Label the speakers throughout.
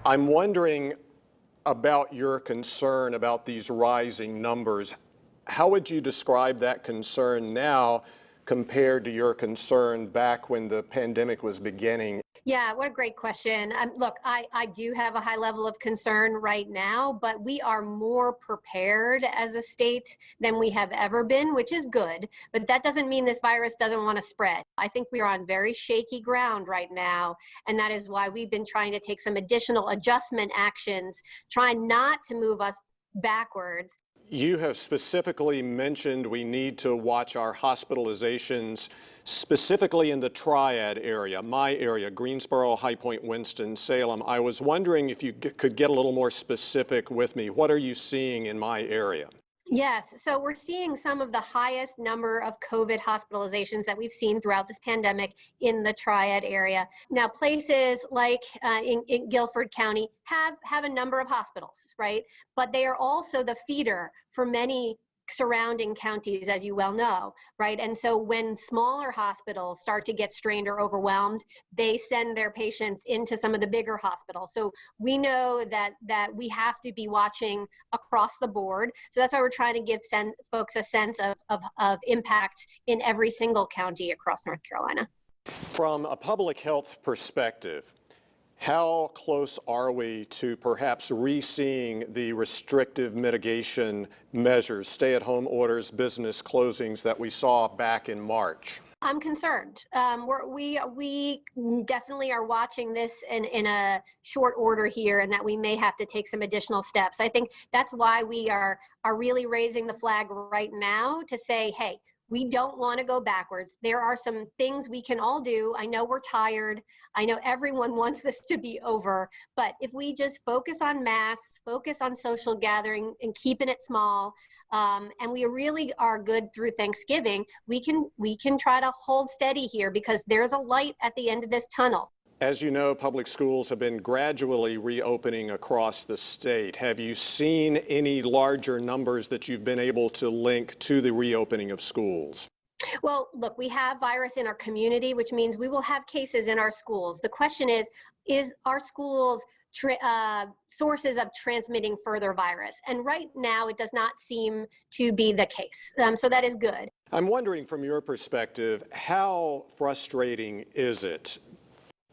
Speaker 1: I'm wondering about your concern about these rising numbers. How would you describe that concern now compared to your concern back when the pandemic was beginning?
Speaker 2: Yeah, what a great question. Look, I do have a high level of concern right now, but we are more prepared as a state than we have ever been, which is good. But that doesn't mean this virus doesn't want to spread. I think we are on very shaky ground right now. And that is why we've been trying to take some additional adjustment actions, trying not to move us backwards.
Speaker 1: You have specifically mentioned we need to watch our hospitalizations, specifically in the Triad area, my area, Greensboro, High Point, Winston-Salem. I was wondering if you could get a little more specific with me. What are you seeing in my area?
Speaker 2: Yes, so we're seeing some of the highest number of COVID hospitalizations that we've seen throughout this pandemic in the Triad area. Now, places like in Guilford County have a number of hospitals, right? But they are also the feeder for many surrounding counties, as you well know, right? And so when smaller hospitals start to get strained or overwhelmed, they send their patients into some of the bigger hospitals. So we know that we have to be watching across the board. So that's why we're trying to give folks a sense of impact in every single county across North Carolina.
Speaker 1: From a public health perspective, how close are we to perhaps re-seeing the restrictive mitigation measures, stay-at-home orders, business closings that we saw back in March?
Speaker 2: I'm concerned. We definitely are watching this in a short order here, and that we may have to take some additional steps. I think that's why we are really raising the flag right now to say, hey, we don't want to go backwards. There are some things we can all do. I know we're tired. I know everyone wants this to be over, but if we just focus on masks, focus on social gathering and keeping it small, and we really are good through Thanksgiving, we can try to hold steady here because there's a light at the end of this tunnel.
Speaker 1: As you know, public schools have been gradually reopening across the state. Have you seen any larger numbers that you've been able to link to the reopening of schools?
Speaker 2: Well, look, we have virus in our community, which means we will have cases in our schools. The question is our schools sources of transmitting further virus? And right now, it does not seem to be the case. So that is good.
Speaker 1: I'm wondering from your perspective, how frustrating is it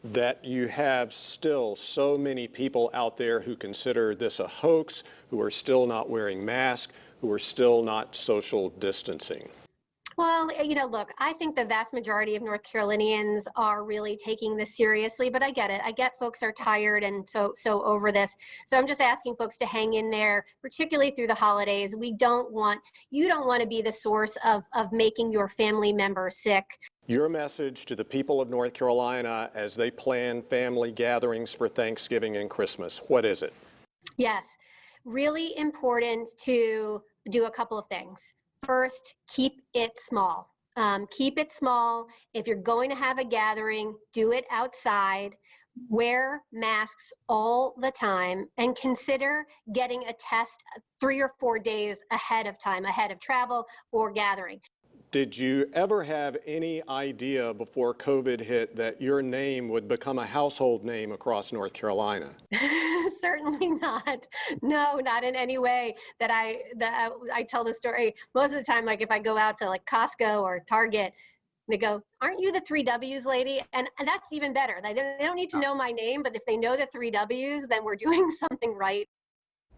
Speaker 1: that you have still so many people out there who consider this a hoax, who are still not wearing masks, who are still not social distancing?
Speaker 2: Well, look, I think the vast majority of North Carolinians are really taking this seriously, but I get it. I get folks are tired and so over this. So I'm just asking folks to hang in there, particularly through the holidays. You don't want to be the source of making your family member sick.
Speaker 1: Your message to the people of North Carolina as they plan family gatherings for Thanksgiving and Christmas, what is it?
Speaker 2: Yes, really important to do a couple of things. First, keep it small. Keep it small. If you're going to have a gathering, do it outside. Wear masks all the time and consider getting a test 3 or 4 days ahead of time, ahead of travel or gathering.
Speaker 1: Did you ever have any idea before COVID hit that your name would become a household name across North Carolina?
Speaker 2: Certainly not. No, not in any way that I tell the story. Most of the time, like if I go out to like Costco or Target, they go, "Aren't you the 3Ws lady?" And that's even better. They don't need to know my name, but if they know the 3Ws, then we're doing something right.